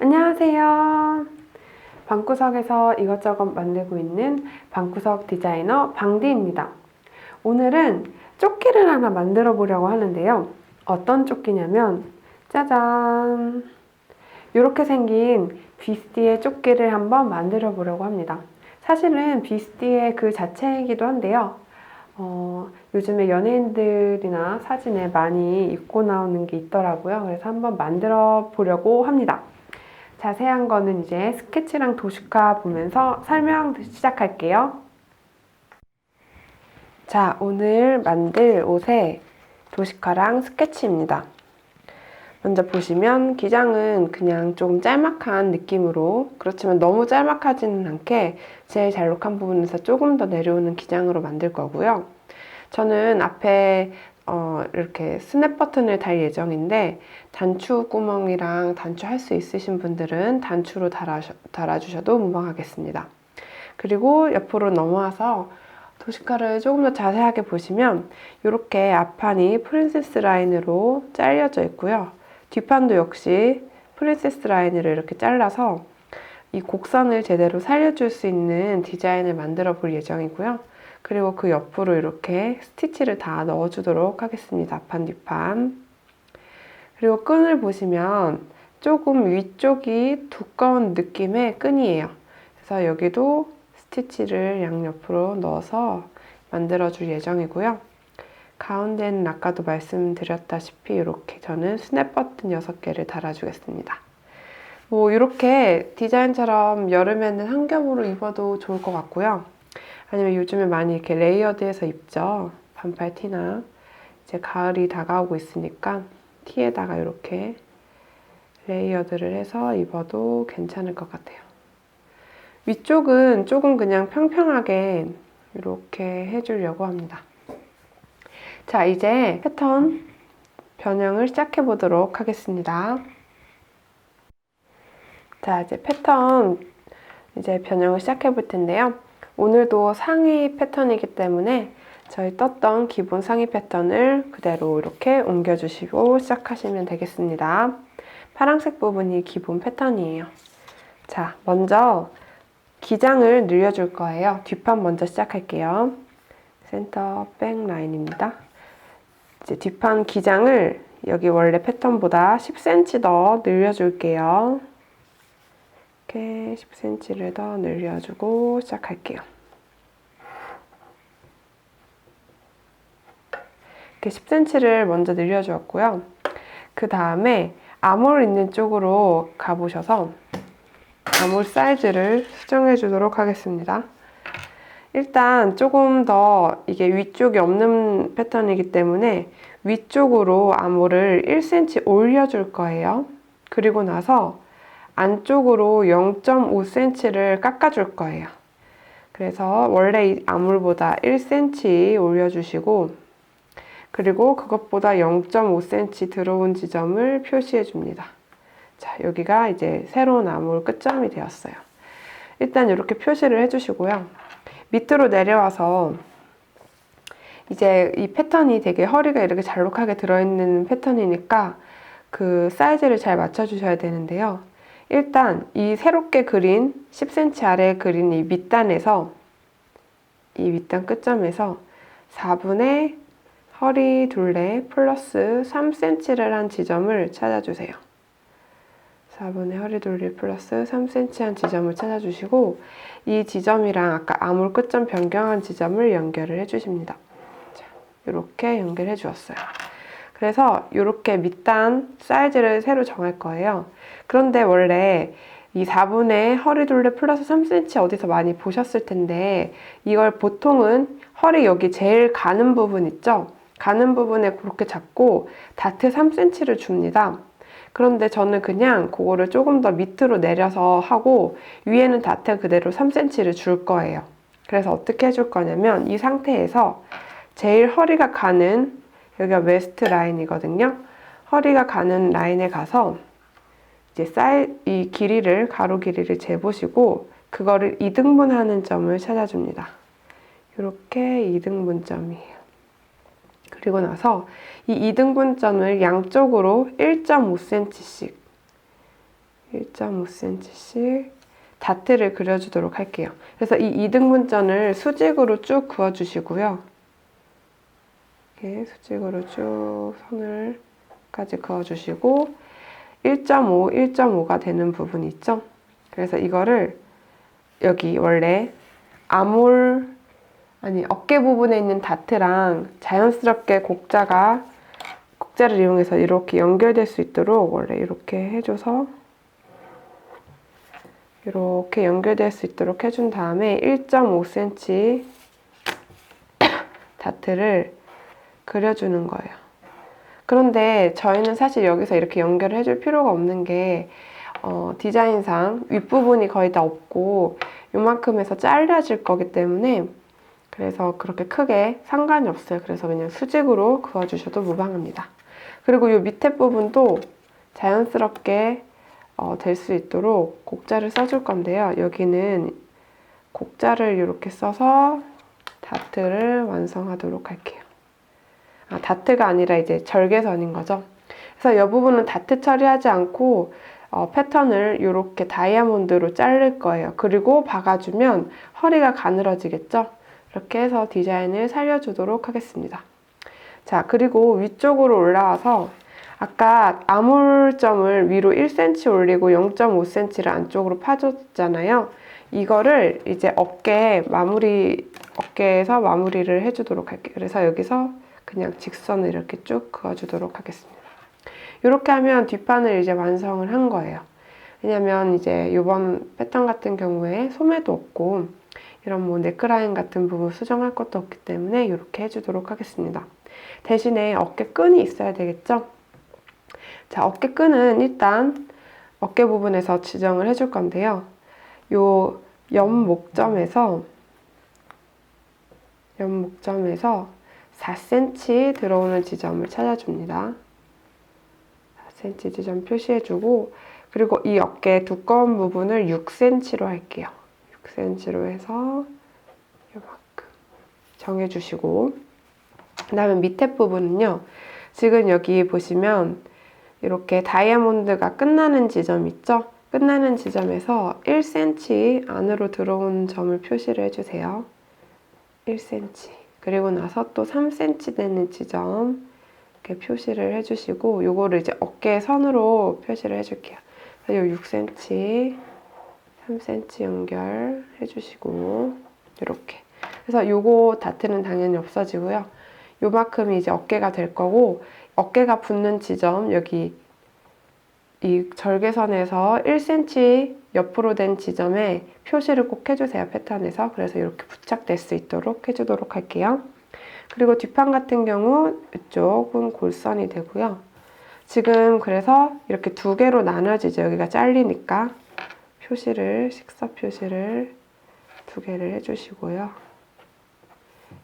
안녕하세요. 방구석에서 이것저것 만들고 있는 방구석 디자이너 방디입니다. 오늘은 조끼를 하나 만들어 보려고 하는데요. 어떤 조끼냐면 짜잔! 이렇게 생긴 비스티의 조끼를 한번 만들어 보려고 합니다. 사실은 비스티의 그 자체이기도 한데요. 요즘에 연예인들이나 사진에 많이 입고 나오는 게 있더라고요. 그래서 한번 만들어 보려고 합니다. 자세한 거는 이제 스케치랑 도식화 보면서 설명 시작할게요. 자, 오늘 만들 옷의 도식화랑 스케치입니다. 먼저 보시면 기장은 그냥 조금 짤막한 느낌으로, 그렇지만 너무 짤막하지는 않게 제일 잘록한 부분에서 조금 더 내려오는 기장으로 만들 거고요. 저는 앞에 이렇게 스냅 버튼을 달 예정인데 단추 구멍이랑 단추 할 수 있으신 분들은 단추로 달아주셔도 무방하겠습니다. 그리고 옆으로 넘어와서 도식화를 조금 더 자세하게 보시면 이렇게 앞판이 프린세스 라인으로 잘려져 있고요. 뒷판도 역시 프린세스 라인으로 이렇게 잘라서 이 곡선을 제대로 살려줄 수 있는 디자인을 만들어 볼 예정이고요. 그리고 그 옆으로 이렇게 스티치를 다 넣어주도록 하겠습니다. 앞판, 뒷판. 그리고 끈을 보시면 조금 위쪽이 두꺼운 느낌의 끈이에요. 그래서 여기도 스티치를 양옆으로 넣어서 만들어줄 예정이고요. 가운데는 아까도 말씀드렸다시피 이렇게 저는 스냅 버튼 6개를 달아주겠습니다. 뭐 이렇게 디자인처럼 여름에는 한 겹으로 입어도 좋을 것 같고요. 아니면 요즘에 많이 이렇게 레이어드해서 입죠. 반팔 티나. 이제 가을이 다가오고 있으니까 티에다가 이렇게 레이어드를 해서 입어도 괜찮을 것 같아요. 위쪽은 조금 그냥 평평하게 이렇게 해주려고 합니다. 자, 이제 패턴 변형을 시작해 보도록 하겠습니다. 자, 이제 패턴 변형을 시작해 볼 텐데요. 오늘도 상의 패턴이기 때문에 저희 떴던 기본 상의 패턴을 그대로 이렇게 옮겨주시고 시작하시면 되겠습니다. 파란색 부분이 기본 패턴이에요. 자, 먼저 기장을 늘려줄 거예요. 뒷판 먼저 시작할게요. 센터 백 라인입니다. 이제 뒷판 기장을 여기 원래 패턴보다 10cm 더 늘려줄게요. 이렇게 10cm를 더 늘려주고 시작할게요. 이렇게 10cm를 먼저 늘려주었고요. 그 다음에 아몰 있는 쪽으로 가보셔서 아몰 사이즈를 수정해 주도록 하겠습니다. 일단 조금 더 이게 위쪽이 없는 패턴이기 때문에 위쪽으로 아몰을 1cm 올려줄 거예요. 그리고 나서 안쪽으로 0.5cm를 깎아줄 거예요. 그래서 원래 이 아몰보다 1cm 올려주시고 그리고 그것보다 0.5cm 들어온 지점을 표시해 줍니다. 자, 여기가 이제 새로운 아몰 끝점이 되었어요. 일단 이렇게 표시를 해주시고요. 밑으로 내려와서 이제 이 패턴이 되게 허리가 이렇게 잘록하게 들어있는 패턴이니까 그 사이즈를 잘 맞춰주셔야 되는데요. 일단 이 새롭게 그린 10cm 아래에 그린 이 밑단에서 이 밑단 끝점에서 4분의 허리 둘레 플러스 3cm를 한 지점을 찾아주세요. 4분의 허리 둘레 플러스 3cm 한 지점을 찾아주시고 이 지점이랑 아까 아몰 끝점 변경한 지점을 연결을 해주십니다. 자, 이렇게 연결해 주었어요. 그래서 이렇게 밑단 사이즈를 새로 정할 거예요. 그런데 원래 이 4분의 허리 둘레 플러스 3cm 어디서 많이 보셨을 텐데 이걸 보통은 허리 여기 제일 가는 부분 있죠? 가는 부분에 그렇게 잡고 다트 3cm를 줍니다. 그런데 저는 그냥 그거를 조금 더 밑으로 내려서 하고 위에는 다트 그대로 3cm를 줄 거예요. 그래서 어떻게 해줄 거냐면 이 상태에서 제일 허리가 가는 여기가 웨스트 라인이거든요. 허리가 가는 라인에 가서 이제 이 길이를 가로 길이를 재보시고 그거를 2등분하는 점을 찾아줍니다. 이렇게 2등분점이에요. 그리고 나서 이 2등분점을 양쪽으로 1.5cm씩 1.5cm씩 다트를 그려주도록 할게요. 그래서 이 2등분전을 수직으로 쭉 그어주시고요. 이렇게 수직으로 쭉 선을까지 그어주시고 1.5, 1.5가 되는 부분 있죠? 그래서 이거를 여기 원래 어깨 부분에 있는 다트랑 자연스럽게 곡자를 이용해서 이렇게 연결될 수 있도록 원래 이렇게 해줘서 이렇게 연결될 수 있도록 해준 다음에 1.5cm 다트를 그려주는 거예요. 그런데 저희는 사실 여기서 이렇게 연결을 해줄 필요가 없는 게 디자인상 윗부분이 거의 다 없고 요만큼에서 잘려질 거기 때문에 그래서 그렇게 크게 상관이 없어요. 그래서 그냥 수직으로 그어주셔도 무방합니다. 그리고 이 밑에 부분도 자연스럽게 될 수 있도록 곡자를 써줄 건데요. 여기는 곡자를 이렇게 써서 다트를 완성하도록 할게요. 다트가 아니라 이제 절개선인 거죠. 그래서 이 부분은 다트 처리하지 않고 패턴을 이렇게 다이아몬드로 자를 거예요. 그리고 박아주면 허리가 가늘어지겠죠? 이렇게 해서 디자인을 살려주도록 하겠습니다. 자, 그리고 위쪽으로 올라와서 아까 아몰점을 위로 1cm 올리고 0.5cm를 안쪽으로 파줬잖아요. 이거를 이제 어깨에서 마무리를 해주도록 할게요. 그래서 여기서 그냥 직선을 이렇게 쭉 그어주도록 하겠습니다. 이렇게 하면 뒷판을 이제 완성을 한 거예요. 왜냐면 이제 이번 패턴 같은 경우에 소매도 없고 이런 뭐 네크라인 같은 부분 수정할 것도 없기 때문에 이렇게 해주도록 하겠습니다. 대신에 어깨끈이 있어야 되겠죠? 자, 어깨끈은 일단 어깨 부분에서 지정을 해줄 건데요. 요 옆목점에서 4cm 들어오는 지점을 찾아줍니다. 4cm 지점 표시해주고 그리고 이 어깨 두꺼운 부분을 6cm로 할게요. 6cm로 해서 이만큼 정해주시고 그 다음에 밑에 부분은요. 지금 여기 보시면 이렇게 다이아몬드가 끝나는 지점 있죠? 끝나는 지점에서 1cm 안으로 들어온 점을 표시를 해주세요. 1cm 그리고 나서 또 3cm 되는 지점 이렇게 표시를 해주시고 요거를 이제 어깨 선으로 표시를 해줄게요. 요 6cm, 3cm 연결해 주시고 이렇게 그래서 요거 다트는 당연히 없어지고요. 요만큼이 이제 어깨가 될 거고 어깨가 붙는 지점 여기 이 절개선에서 1cm 옆으로 된 지점에 표시를 꼭 해주세요. 패턴에서. 그래서 이렇게 부착될 수 있도록 해주도록 할게요. 그리고 뒷판 같은 경우 이쪽은 골선이 되고요. 지금 그래서 이렇게 두 개로 나눠지죠. 여기가 잘리니까 식사 표시를 두 개를 해주시고요.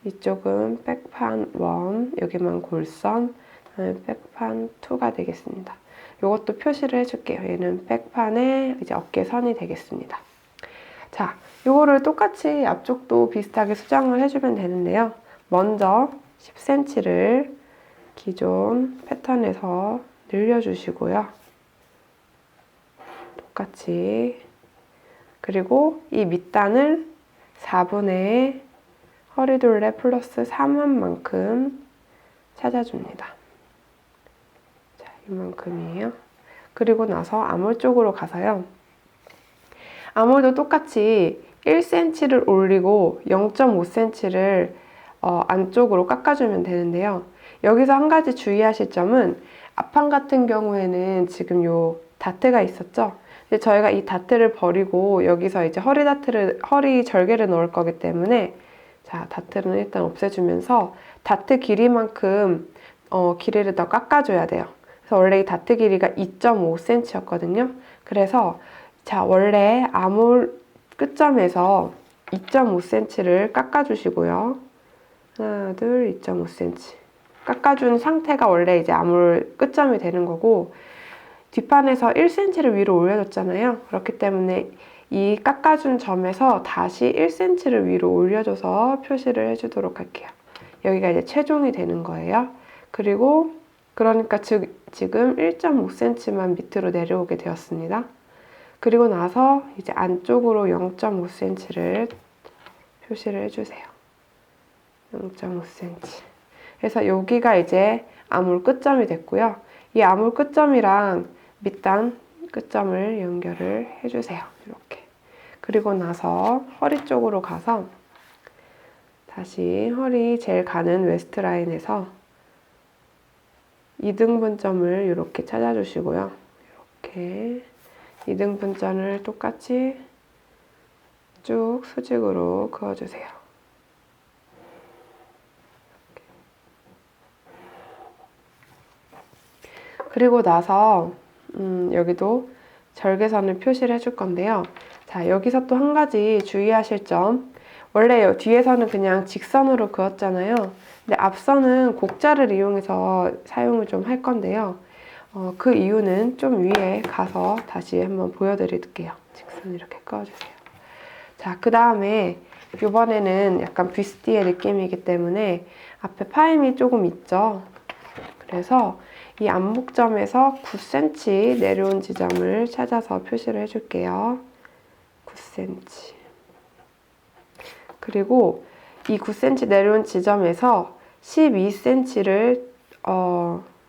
이쪽은 백판 1, 여기만 골선, 백판 2가 되겠습니다. 이것도 표시를 해줄게요. 얘는 백판에 이제 어깨선이 되겠습니다. 자, 이거를 똑같이 앞쪽도 비슷하게 수정을 해주면 되는데요. 먼저 10cm를 기존 패턴에서 늘려주시고요. 똑같이. 그리고 이 밑단을 4분의 허리둘레 플러스 3원만큼 찾아줍니다. 자, 이만큼이에요. 그리고 나서 아몰 쪽으로 가서요. 아몰도 똑같이 1cm를 올리고 0.5cm를 안쪽으로 깎아주면 되는데요. 여기서 한 가지 주의하실 점은 앞판 같은 경우에는 지금 요 다트가 있었죠. 근데 저희가 이 다트를 버리고 여기서 이제 허리 절개를 넣을 거기 때문에 자, 다트는 일단 없애주면서 다트 길이만큼 길이를 더 깎아줘야 돼요. 그래서 원래 이 다트 길이가 2.5cm였거든요. 그래서 자, 원래 아몰 끝점에서 2.5cm를 깎아주시고요. 하나, 둘, 2.5cm. 깎아준 상태가 원래 이제 아몰 끝점이 되는 거고, 뒷판에서 1cm를 위로 올려줬잖아요. 그렇기 때문에 이 깎아준 점에서 다시 1cm를 위로 올려줘서 표시를 해주도록 할게요. 여기가 이제 최종이 되는 거예요. 그리고 그러니까 지금 1.5cm만 밑으로 내려오게 되었습니다. 그리고 나서 이제 안쪽으로 0.5cm를 표시를 해주세요. 0.5cm. 그래서 여기가 이제 아몰 끝점이 됐고요. 이 아몰 끝점이랑 밑단 끝점을 연결을 해주세요. 이렇게. 그리고 나서 허리 쪽으로 가서 다시 허리 제일 가는 웨스트 라인에서 2등분점을 이렇게 찾아주시고요. 이렇게 2등분점을 똑같이 쭉 수직으로 그어주세요. 그리고 나서 여기도 절개선을 표시를 해줄 건데요. 자, 여기서 또 한 가지 주의하실 점. 원래 뒤에서는 그냥 직선으로 그었잖아요. 근데 앞선은 곡자를 이용해서 사용을 좀 할 건데요. 그 이유는 좀 위에 가서 다시 한번 보여드릴게요. 직선 이렇게 그어주세요. 자, 그 다음에 이번에는 약간 뷔스티의 느낌이기 때문에 앞에 파임이 조금 있죠. 그래서 이 안목점에서 9cm 내려온 지점을 찾아서 표시를 해줄게요. 9cm. 그리고 이 9cm 내려온 지점에서 12cm를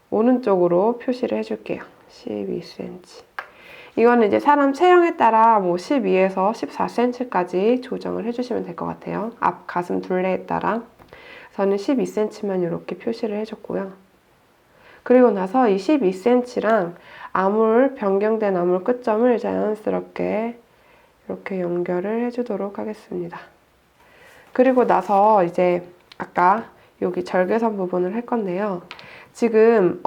오른쪽으로 표시를 해줄게요. 12cm. 이거는 이제 사람 체형에 따라 뭐 12에서 14cm까지 조정을 해주시면 될 것 같아요. 앞 가슴 둘레에 따라. 저는 12cm만 이렇게 표시를 해줬고요. 그리고 나서 이 12cm랑 변경된 아몰 끝점을 자연스럽게 이렇게 연결을 해주도록 하겠습니다. 그리고 나서 이제 아까 여기 절개선 부분을 할 건데요. 지금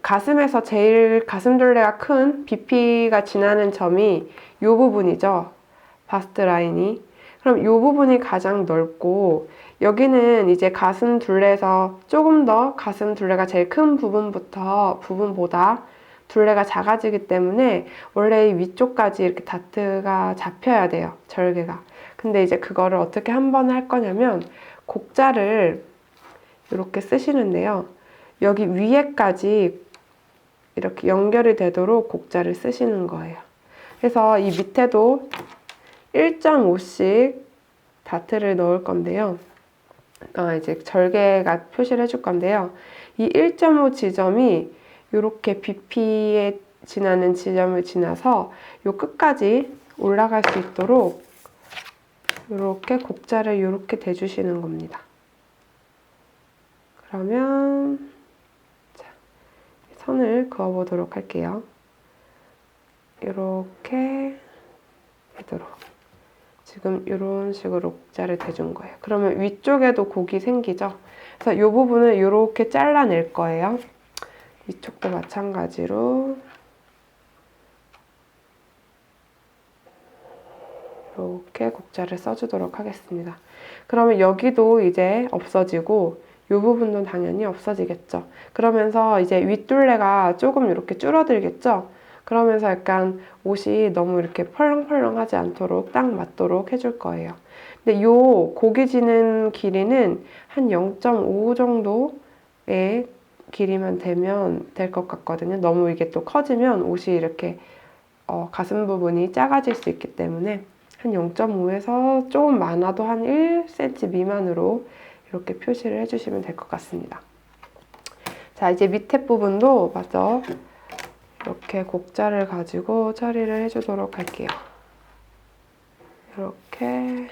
가슴에서 제일 가슴 둘레가 큰 BP가 지나는 점이 이 부분이죠. 바스트 라인이. 그럼 이 부분이 가장 넓고 여기는 이제 가슴 둘레에서 조금 더 가슴 둘레가 제일 큰 부분보다 둘레가 작아지기 때문에 원래 위쪽까지 이렇게 다트가 잡혀야 돼요. 절개가. 근데 이제 그거를 어떻게 한 번 할 거냐면 곡자를 이렇게 쓰시는데요. 여기 위에까지 이렇게 연결이 되도록 곡자를 쓰시는 거예요. 그래서 이 밑에도 1.5씩 다트를 넣을 건데요. 이제 절개가 표시를 해줄 건데요. 이 1.5 지점이 이렇게 BP에 지나는 지점을 지나서 요 끝까지 올라갈 수 있도록 이렇게 곡자를 이렇게 대주시는 겁니다. 그러면 자, 선을 그어보도록 할게요. 이렇게 되도록. 지금 이런 식으로 곡자를 대준 거예요. 그러면 위쪽에도 곡이 생기죠? 그래서 이 부분을 이렇게 잘라낼 거예요. 이쪽도 마찬가지로 이렇게 곡자를 써주도록 하겠습니다. 그러면 여기도 이제 없어지고 이 부분도 당연히 없어지겠죠. 그러면서 이제 윗둘레가 조금 이렇게 줄어들겠죠. 그러면서 약간 옷이 너무 이렇게 펄렁펄렁하지 않도록 딱 맞도록 해줄 거예요. 근데 요 고기 지는 길이는 한 0.5 정도의 길이만 되면 될 것 같거든요. 너무 이게 또 커지면 옷이 이렇게 가슴 부분이 작아질 수 있기 때문에 한 0.5에서 조금 많아도 한 1cm 미만으로 이렇게 표시를 해주시면 될 것 같습니다. 자, 이제 밑에 부분도 마저 이렇게 곡자를 가지고 처리를 해주도록 할게요. 이렇게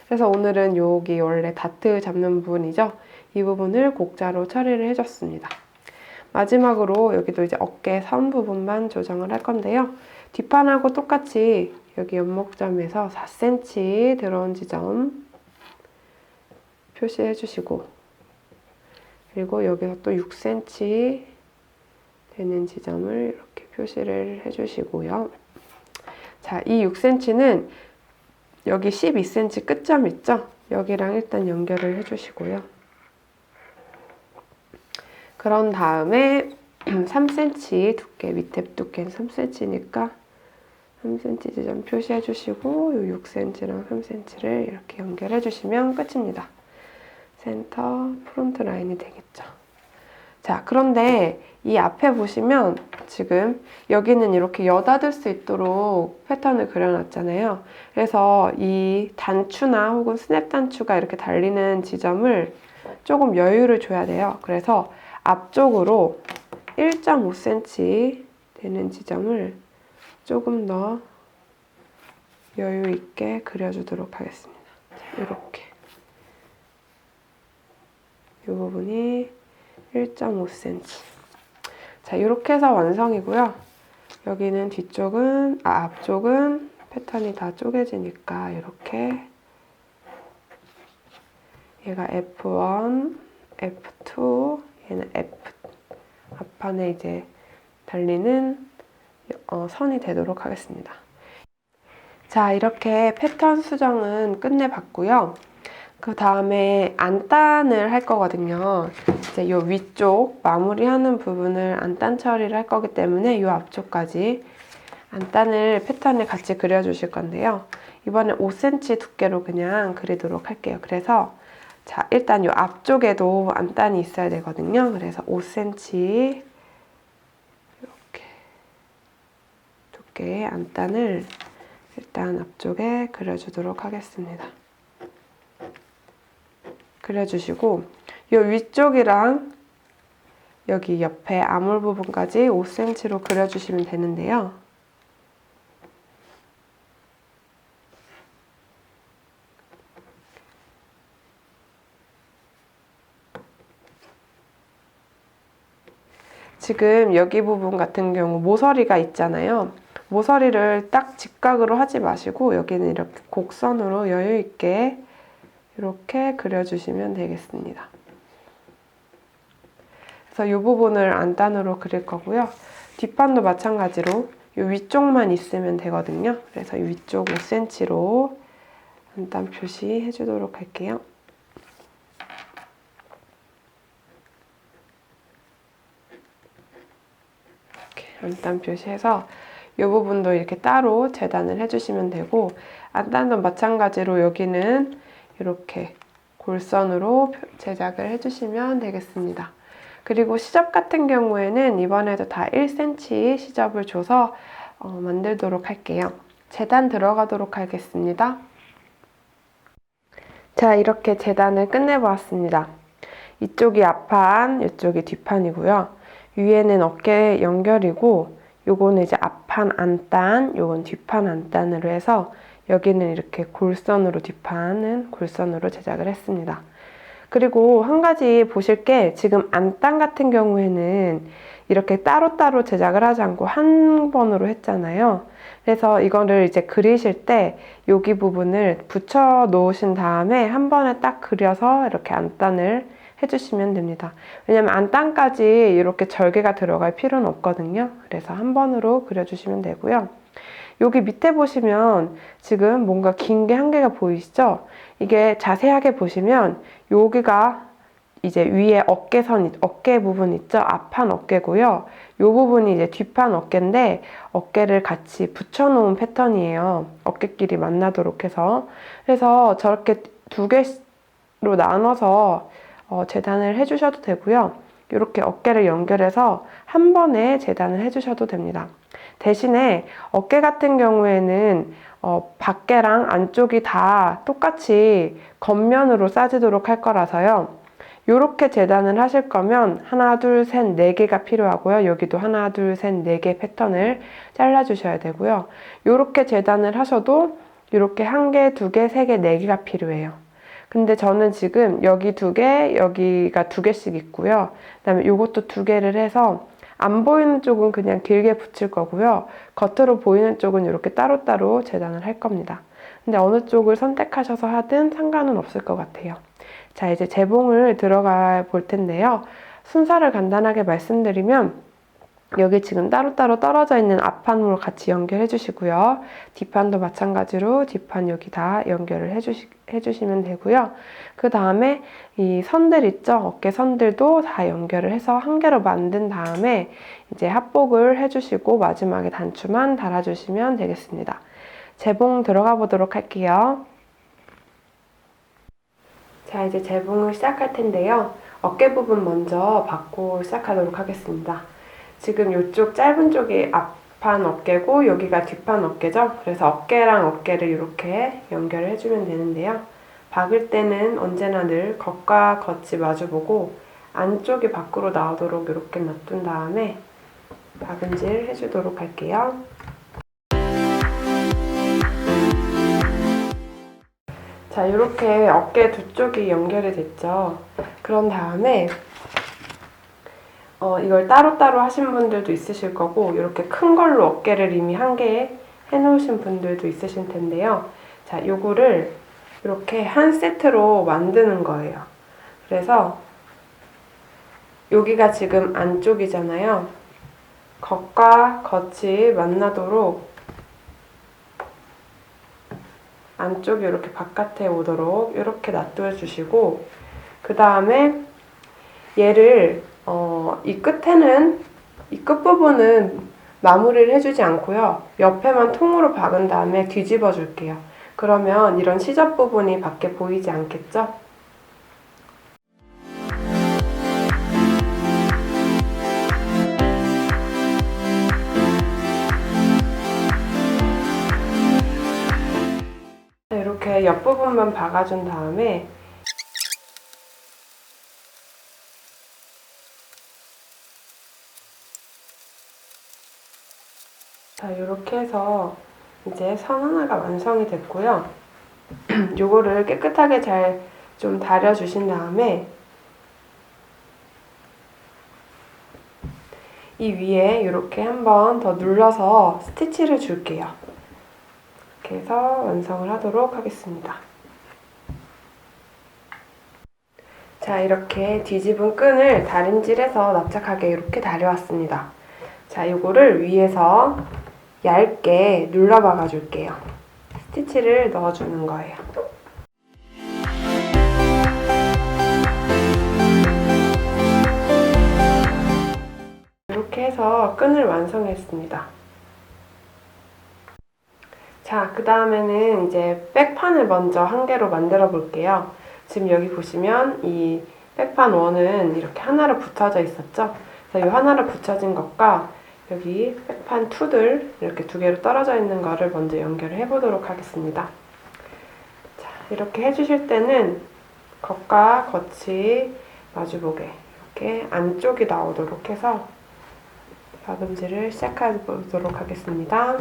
그래서 오늘은 여기 원래 다트 잡는 부분이죠. 이 부분을 곡자로 처리를 해줬습니다. 마지막으로 여기도 이제 어깨 선 부분만 조정을 할 건데요. 뒷판하고 똑같이 여기 연목점에서 4cm 들어온 지점 표시해 주시고, 그리고 여기서 또 6cm 되는 지점을 이렇게 표시를 해 주시고요. 자, 이 6cm는 여기 12cm 끝점 있죠? 여기랑 일단 연결을 해 주시고요. 그런 다음에 3cm 두께, 밑에 두께는 3cm니까 3cm 지점 표시해 주시고 이 6cm랑 3cm를 이렇게 연결해 주시면 끝입니다. 센터 프론트 라인이 되겠죠. 자, 그런데 이 앞에 보시면 지금 여기는 이렇게 여닫을 수 있도록 패턴을 그려놨잖아요. 그래서 이 단추나 혹은 스냅 단추가 이렇게 달리는 지점을 조금 여유를 줘야 돼요. 그래서 앞쪽으로 1.5cm 되는 지점을 조금 더 여유 있게 그려주도록 하겠습니다. 자, 이렇게 이 부분이 1.5cm. 자, 이렇게 해서 완성이고요. 여기는 앞쪽은 패턴이 다 쪼개지니까 이렇게 얘가 F1, F2, 얘는 F 앞판에 이제 달리는 선이 되도록 하겠습니다. 자, 이렇게 패턴 수정은 끝내봤고요. 그 다음에 안단을 할 거거든요. 이제 요 위쪽 마무리하는 부분을 안단 처리를 할 거기 때문에 요 앞쪽까지 안단을 패턴을 같이 그려주실 건데요. 이번에 5cm 두께로 그냥 그리도록 할게요. 그래서 자, 일단 요 앞쪽에도 안단이 있어야 되거든요. 그래서 5cm 이렇게 두께의 안단을 일단 앞쪽에 그려주도록 하겠습니다. 그려주시고 이 위쪽이랑 여기 옆에 아몰 부분까지 5cm로 그려주시면 되는데요. 지금 여기 부분 같은 경우 모서리가 있잖아요. 모서리를 딱 직각으로 하지 마시고 여기는 이렇게 곡선으로 여유 있게 이렇게 그려주시면 되겠습니다. 그래서 이 부분을 안단으로 그릴 거고요. 뒷판도 마찬가지로 이 위쪽만 있으면 되거든요. 그래서 이 위쪽 5cm로 안단 표시해 주도록 할게요. 이렇게 안단 표시해서 이 부분도 이렇게 따로 재단을 해주시면 되고 안단도 마찬가지로 여기는 이렇게 골선으로 제작을 해주시면 되겠습니다. 그리고 시접 같은 경우에는 이번에도 다 1cm 시접을 줘서 만들도록 할게요. 재단 들어가도록 하겠습니다. 자, 이렇게 재단을 끝내보았습니다. 이쪽이 앞판, 이쪽이 뒷판이고요. 위에는 어깨 연결이고 요거는 이제 앞판 안단, 요건 뒷판 안단으로 해서 여기는 이렇게 골선으로 뒷판은 골선으로 제작을 했습니다. 그리고 한 가지 보실 게 지금 안단 같은 경우에는 이렇게 따로따로 제작을 하지 않고 한 번으로 했잖아요. 그래서 이거를 이제 그리실 때 여기 부분을 붙여 놓으신 다음에 한 번에 딱 그려서 이렇게 안단을 해주시면 됩니다. 왜냐면 안단까지 이렇게 절개가 들어갈 필요는 없거든요. 그래서 한 번으로 그려주시면 되고요. 여기 밑에 보시면 지금 뭔가 긴 게 한 개가 보이시죠? 이게 자세하게 보시면 여기가 이제 위에 어깨 부분 있죠? 앞판 어깨고요. 이 부분이 이제 뒷판 어깨인데 어깨를 같이 붙여놓은 패턴이에요. 어깨끼리 만나도록 해서. 그래서 저렇게 두 개로 나눠서 재단을 해주셔도 되고요. 이렇게 어깨를 연결해서 한 번에 재단을 해주셔도 됩니다. 대신에 어깨 같은 경우에는 밖에랑 안쪽이 다 똑같이 겉면으로 싸지도록 할 거라서요. 이렇게 재단을 하실 거면 하나, 둘, 셋, 네 개가 필요하고요. 여기도 하나, 둘, 셋, 네 개 패턴을 잘라주셔야 되고요. 이렇게 재단을 하셔도 이렇게 한 개, 두 개, 세 개, 네 개가 필요해요. 근데 저는 지금 여기 두 개, 여기가 두 개씩 있고요. 그다음에 이것도 두 개를 해서 안 보이는 쪽은 그냥 길게 붙일 거고요. 겉으로 보이는 쪽은 이렇게 따로따로 재단을 할 겁니다. 근데 어느 쪽을 선택하셔서 하든 상관은 없을 것 같아요. 자, 이제 재봉을 들어가 볼 텐데요. 순서를 간단하게 말씀드리면 여기 지금 따로따로 떨어져 있는 앞판으로 같이 연결해 주시고요. 뒷판도 마찬가지로 뒷판 여기 다 연결을 해주시면 되고요. 그 다음에 이 선들 있죠? 어깨 선들도 다 연결을 해서 한 개로 만든 다음에 이제 합복을 해주시고 마지막에 단추만 달아주시면 되겠습니다. 재봉 들어가 보도록 할게요. 자, 이제 재봉을 시작할 텐데요. 어깨 부분 먼저 받고 시작하도록 하겠습니다. 지금 이쪽 짧은 쪽이 앞판 어깨고 여기가 뒷판 어깨죠? 그래서 어깨랑 어깨를 이렇게 연결을 해주면 되는데요. 박을 때는 언제나 늘 겉과 겉이 마주보고 안쪽이 밖으로 나오도록 이렇게 놔둔 다음에 박음질 해주도록 할게요. 자, 이렇게 어깨 두 쪽이 연결이 됐죠. 그런 다음에 이걸 따로따로 하신 분들도 있으실 거고 이렇게 큰 걸로 어깨를 이미 한 개 해놓으신 분들도 있으실 텐데요. 자, 요거를 이렇게 한 세트로 만드는 거예요. 그래서 여기가 지금 안쪽이잖아요. 겉과 겉이 만나도록 안쪽이 이렇게 바깥에 오도록 이렇게 놔둬주시고 그 다음에 얘를 이 끝에는 이 끝부분은 마무리를 해주지 않고요. 옆에만 통으로 박은 다음에 뒤집어 줄게요. 그러면 이런 시접 부분이 밖에 보이지 않겠죠? 이렇게 옆부분만 박아준 다음에 자, 이렇게 해서 이제 선 하나가 완성이 됐고요. 요거를 깨끗하게 잘 좀 다려주신 다음에 이 위에 이렇게 한번 더 눌러서 스티치를 줄게요. 이렇게 해서 완성을 하도록 하겠습니다. 자, 이렇게 뒤집은 끈을 다림질해서 납작하게 이렇게 다려왔습니다. 자, 이거를 위에서 얇게 눌러 박아 줄게요. 스티치를 넣어주는 거예요. 이렇게 해서 끈을 완성했습니다. 자, 그 다음에는 이제 백판을 먼저 한 개로 만들어 볼게요. 지금 여기 보시면 이 백판 1은 이렇게 하나로 붙어져 있었죠? 그래서 이 하나로 붙여진 것과 여기 백판 2들 이렇게 두 개로 떨어져 있는 거를 먼저 연결을 해보도록 하겠습니다. 자, 이렇게 해주실 때는 겉과 겉이 마주보게 이렇게 안쪽이 나오도록 해서 박음질을 시작해 보도록 하겠습니다.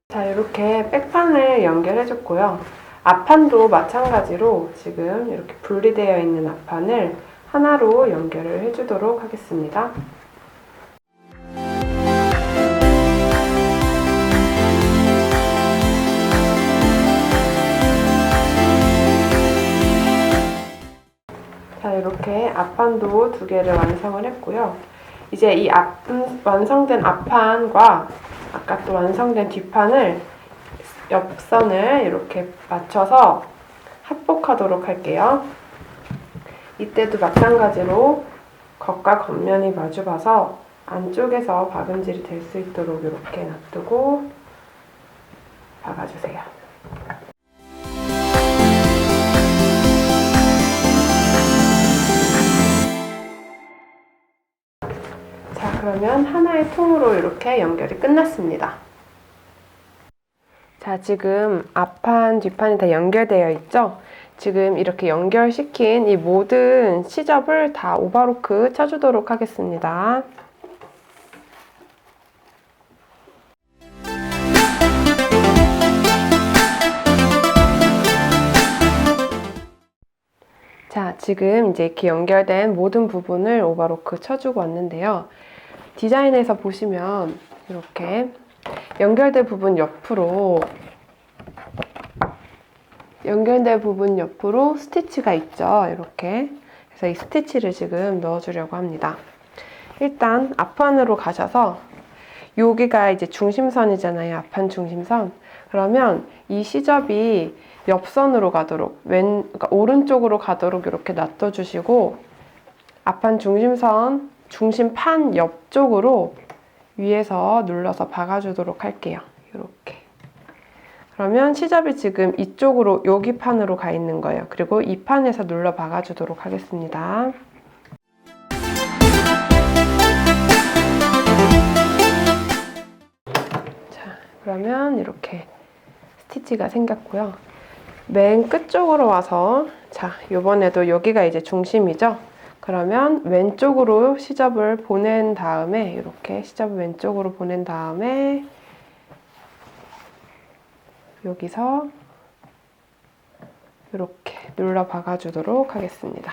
자, 이렇게 백판을 연결해줬고요. 앞판도 마찬가지로 지금 이렇게 분리되어 있는 앞판을 하나로 연결을 해주도록 하겠습니다. 자, 이렇게 앞판도 두 개를 완성을 했고요. 이제 이 완성된 앞판과 아까 또 완성된 뒷판을 옆선을 이렇게 맞춰서 합복하도록 할게요. 이때도 마찬가지로 겉과 겉면이 마주봐서 안쪽에서 박음질이 될 수 있도록 이렇게 놔두고 박아주세요. 자, 그러면 하나의 통으로 이렇게 연결이 끝났습니다. 자, 지금 앞판, 뒷판이 다 연결되어 있죠? 지금 이렇게 연결시킨 이 모든 시접을 다 오버로크 쳐주도록 하겠습니다. 자, 지금 이제 이렇게 연결된 모든 부분을 오버로크 쳐주고 왔는데요. 디자인에서 보시면 이렇게 연결된 부분 옆으로 스티치가 있죠. 이렇게. 그래서 이 스티치를 지금 넣어주려고 합니다. 일단 앞판으로 가셔서 여기가 이제 중심선이잖아요. 앞판 중심선. 그러면 이 시접이 옆선으로 가도록 그러니까 오른쪽으로 가도록 이렇게 놔둬주시고 앞판 중심선 중심판 옆쪽으로 위에서 눌러서 박아주도록 할게요. 이렇게. 그러면 시접이 지금 이쪽으로 여기 판으로 가 있는 거예요. 그리고 이 판에서 눌러 박아주도록 하겠습니다. 자, 그러면 이렇게 스티치가 생겼고요. 맨 끝쪽으로 와서, 자, 이번에도 여기가 이제 중심이죠? 그러면 왼쪽으로 시접을 보낸 다음에, 이렇게 시접을 왼쪽으로 보낸 다음에 여기서 이렇게 눌러 박아주도록 하겠습니다.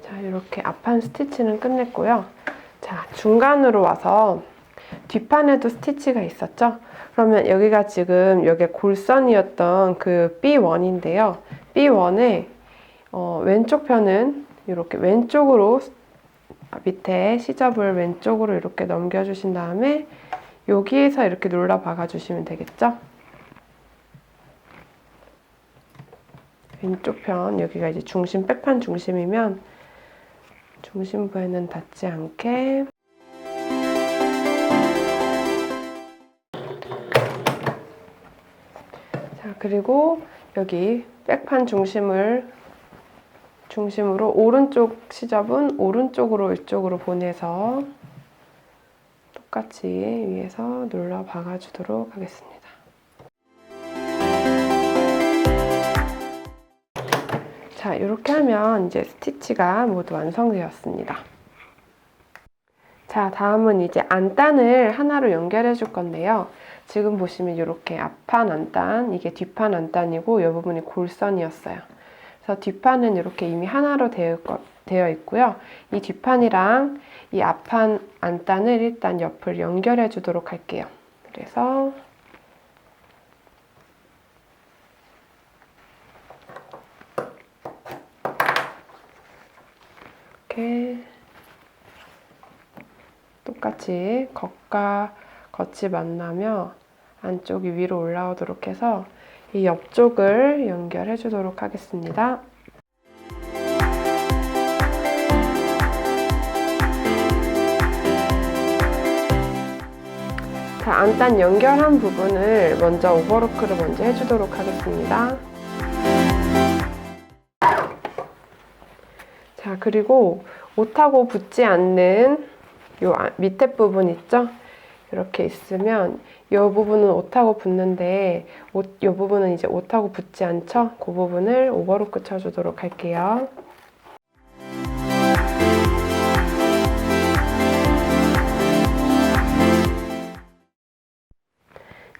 자, 이렇게 앞판 스티치는 끝냈고요. 자, 중간으로 와서 뒷판에도 스티치가 있었죠? 그러면 여기가 지금 여기 골선이었던 그 B1인데요. B1의 왼쪽 편은 이렇게 왼쪽으로 밑에 시접을 왼쪽으로 이렇게 넘겨주신 다음에 여기에서 이렇게 눌러 박아주시면 되겠죠? 왼쪽 편, 여기가 이제 중심, 백판 중심이면 중심부에는 닿지 않게 자, 그리고 여기 백판 중심으로 오른쪽 시접은 오른쪽으로 이쪽으로 보내서 똑같이 위에서 눌러 박아주도록 하겠습니다. 자, 이렇게 하면 이제 스티치가 모두 완성되었습니다. 자, 다음은 이제 안단을 하나로 연결해 줄 건데요. 지금 보시면 이렇게 앞판 안단, 이게 뒷판 안단이고 이 부분이 골선이었어요. 그래서 뒷판은 이렇게 이미 하나로 되어 있고요. 이 뒷판이랑 이 앞판 안단을 일단 옆을 연결해 주도록 할게요. 그래서 이렇게 똑같이 겉과 겉이 만나며 안쪽이 위로 올라오도록 해서 이 옆쪽을 연결해 주도록 하겠습니다. 자, 안단 연결한 부분을 먼저 오버로크를 먼저 해주도록 하겠습니다. 자, 그리고 옷하고 붙지 않는 요 밑에 부분 있죠? 이렇게 있으면 이 부분은 옷하고 붙는데 이 부분은 이제 옷하고 붙지 않죠? 그 부분을 오버로크 쳐주도록 할게요.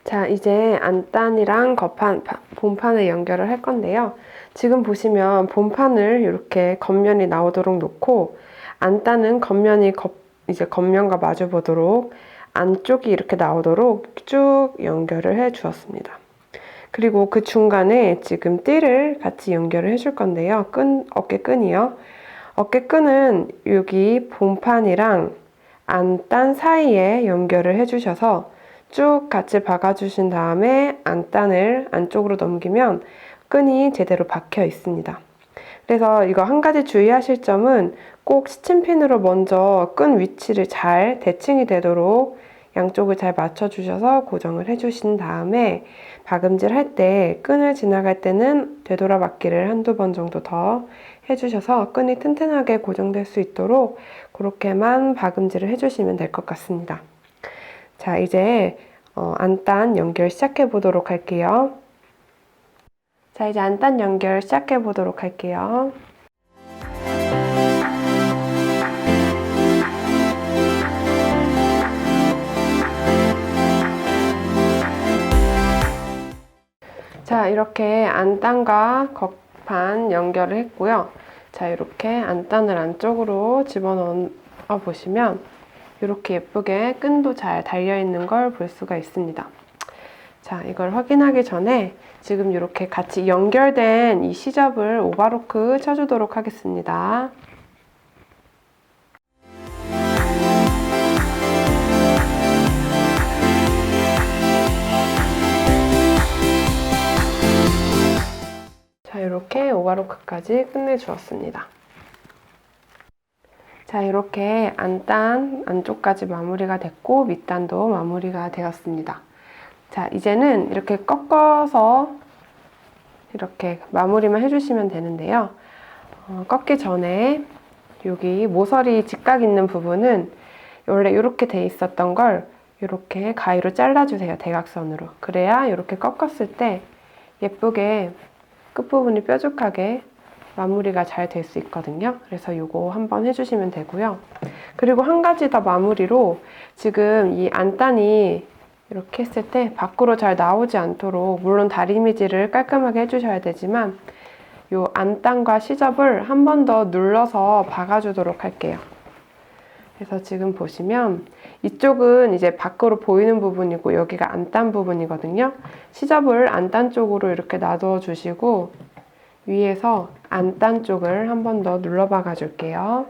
자, 이제 안단이랑 본판을 연결을 할 건데요. 지금 보시면 본판을 이렇게 겉면이 나오도록 놓고 안단은 이제 겉면과 마주 보도록 안쪽이 이렇게 나오도록 쭉 연결을 해 주었습니다. 그리고 그 중간에 지금 띠를 같이 연결을 해줄 건데요. 어깨끈이요. 어깨끈은 여기 본판이랑 안단 사이에 연결을 해주셔서 쭉 같이 박아주신 다음에 안단을 안쪽으로 넘기면 끈이 제대로 박혀 있습니다. 그래서 이거 한 가지 주의하실 점은 꼭 시침핀으로 먼저 끈 위치를 잘 대칭이 되도록 양쪽을 잘 맞춰주셔서 고정을 해주신 다음에 박음질 할 때 끈을 지나갈 때는 되돌아박기를 한두 번 정도 더 해주셔서 끈이 튼튼하게 고정될 수 있도록 그렇게만 박음질을 해주시면 될 것 같습니다. 자, 이제 안단 연결 시작해 보도록 할게요. 자, 이제 안단 연결 시작해 보도록 할게요. 자, 이렇게 안단과 겉판 연결을 했고요. 자, 이렇게 안단을 안쪽으로 집어넣어 보시면 이렇게 예쁘게 끈도 잘 달려있는 걸 볼 수가 있습니다. 자, 이걸 확인하기 전에 지금 이렇게 같이 연결된 이 시접을 오버로크 쳐주도록 하겠습니다. 자, 이렇게 오버로크까지 끝내주었습니다. 자, 이렇게 안단 안쪽까지 마무리가 됐고 밑단도 마무리가 되었습니다. 자, 이제는 이렇게 꺾어서 이렇게 마무리만 해주시면 되는데요. 꺾기 전에 여기 모서리 직각 있는 부분은 원래 이렇게 돼 있었던 걸 이렇게 가위로 잘라주세요. 대각선으로. 그래야 이렇게 꺾었을 때 예쁘게 끝부분이 뾰족하게 마무리가 잘 될 수 있거든요. 그래서 이거 한번 해주시면 되고요. 그리고 한 가지 더 마무리로 지금 이 안단이 이렇게 했을 때 밖으로 잘 나오지 않도록 물론 다리미질을 깔끔하게 해주셔야 되지만 이 안단과 시접을 한 번 더 눌러서 박아주도록 할게요. 그래서 지금 보시면 이쪽은 이제 밖으로 보이는 부분이고 여기가 안단 부분이거든요. 시접을 안단 쪽으로 이렇게 놔둬 주시고 위에서 안단 쪽을 한 번 더 눌러 박아 줄게요.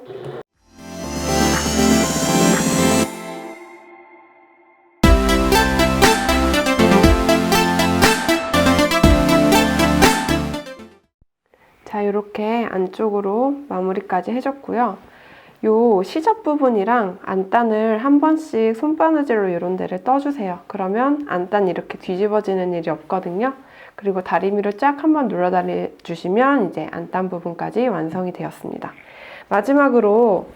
자, 이렇게 안쪽으로 마무리까지 해줬고요. 요 시접 부분이랑 안단을 한 번씩 손바느질로 이런 데를 떠주세요. 그러면 안단이 이렇게 뒤집어지는 일이 없거든요. 그리고 다리미로 쫙 한번 눌러달리 주시면 이제 안단 부분까지 완성이 되었습니다. 마지막으로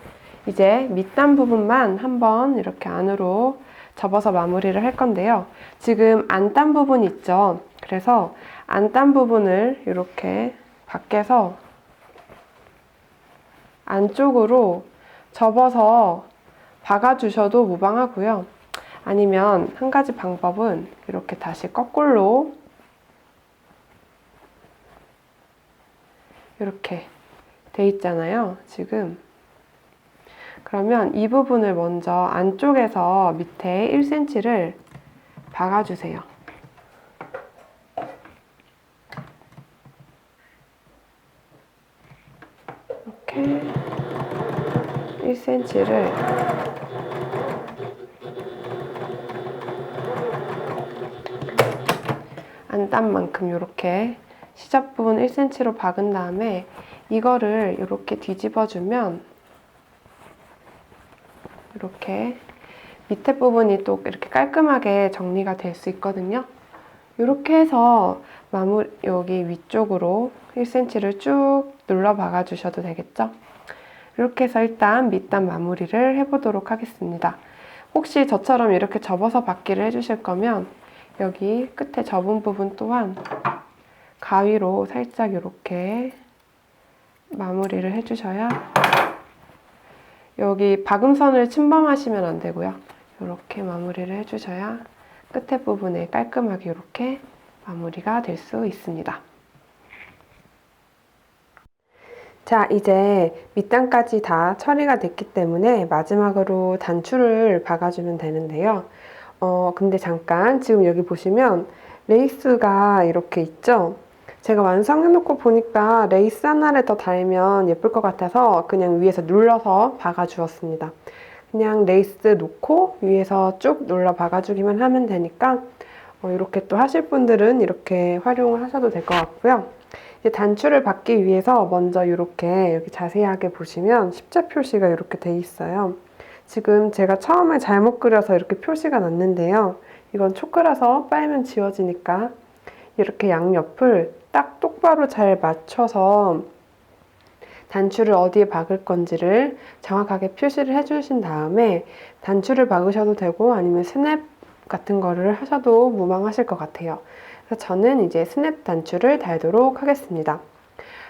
이제 밑단 부분만 한번 이렇게 안으로 접어서 마무리를 할 건데요. 지금 안단 부분 있죠? 그래서 안단 부분을 이렇게 밖에서 안쪽으로 접어서 박아주셔도 무방하고요. 아니면 한 가지 방법은 이렇게 다시 거꾸로 이렇게 돼 있잖아요. 지금 그러면 이 부분을 먼저 안쪽에서 밑에 1cm를 박아주세요. 이렇게 1cm를 안단만큼 이렇게 시접 부분 1cm로 박은 다음에 이거를 이렇게 뒤집어주면 이렇게 밑에 부분이 또 이렇게 깔끔하게 정리가 될 수 있거든요. 이렇게 해서 여기 위쪽으로 1cm를 쭉 눌러 박아 주셔도 되겠죠? 이렇게 해서 일단 밑단 마무리를 해보도록 하겠습니다. 혹시 저처럼 이렇게 접어서 박기를 해주실 거면 여기 끝에 접은 부분 또한 가위로 살짝 이렇게 마무리를 해주셔야 여기 박음선을 침범하시면 안 되고요. 이렇게 마무리를 해주셔야 끝에 부분에 깔끔하게 이렇게 마무리가 될 수 있습니다. 자, 이제 밑단까지 다 처리가 됐기 때문에 마지막으로 단추를 박아주면 되는데요. 근데 잠깐 지금 여기 보시면 레이스가 이렇게 있죠? 제가 완성해놓고 보니까 레이스 하나를 더 달면 예쁠 것 같아서 그냥 위에서 눌러서 박아주었습니다. 그냥 레이스 놓고 위에서 쭉 눌러 박아주기만 하면 되니까 이렇게 또 하실 분들은 이렇게 활용을 하셔도 될 것 같고요. 이제 단추를 받기 위해서 먼저 이렇게 여기 자세하게 보시면 십자 표시가 이렇게 돼 있어요. 지금 제가 처음에 잘못 그려서 이렇게 표시가 났는데요. 이건 초크라서 빨면 지워지니까 이렇게 양옆을 딱 똑바로 잘 맞춰서 단추를 어디에 박을 건지를 정확하게 표시를 해주신 다음에 단추를 박으셔도 되고 아니면 스냅 같은 거를 하셔도 무방하실 것 같아요. 그래서 저는 이제 스냅 단추를 달도록 하겠습니다.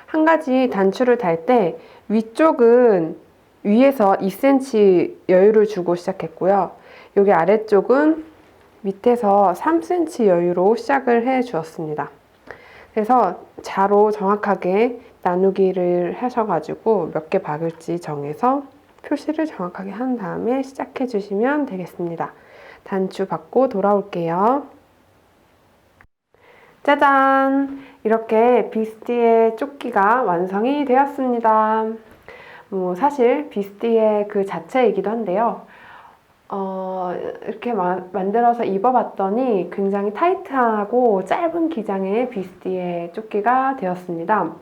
한 가지 단추를 달 때 위쪽은 위에서 2cm 여유를 주고 시작했고요. 여기 아래쪽은 밑에서 3cm 여유로 시작을 해 주었습니다. 그래서 자로 정확하게 나누기를 하셔가지고 몇 개 박을지 정해서 표시를 정확하게 한 다음에 시작해 주시면 되겠습니다. 단추 받고 돌아올게요. 짜잔! 이렇게 비스티의 조끼가 완성이 되었습니다. 사실 비스티의 그 자체이기도 한데요. 이렇게 만들어서 입어봤더니 굉장히 타이트하고 짧은 기장의 비스티의 조끼가 되었습니다.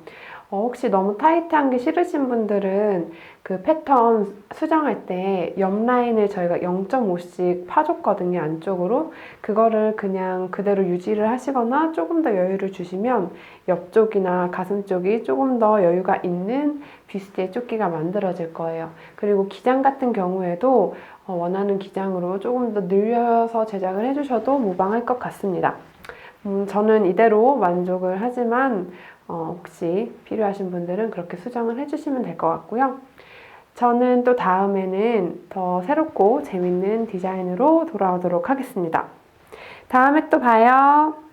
혹시 너무 타이트한 게 싫으신 분들은 그 패턴 수정할 때 옆 라인을 저희가 0.5씩 파줬거든요, 안쪽으로. 그거를 그냥 그대로 유지를 하시거나 조금 더 여유를 주시면 옆쪽이나 가슴 쪽이 조금 더 여유가 있는 뷰스트의 조끼가 만들어질 거예요. 그리고 기장 같은 경우에도 원하는 기장으로 조금 더 늘려서 제작을 해주셔도 무방할 것 같습니다. 저는 이대로 만족을 하지만 혹시 필요하신 분들은 그렇게 수정을 해주시면 될 것 같고요. 저는 또 다음에는 더 새롭고 재밌는 디자인으로 돌아오도록 하겠습니다. 다음에 또 봐요.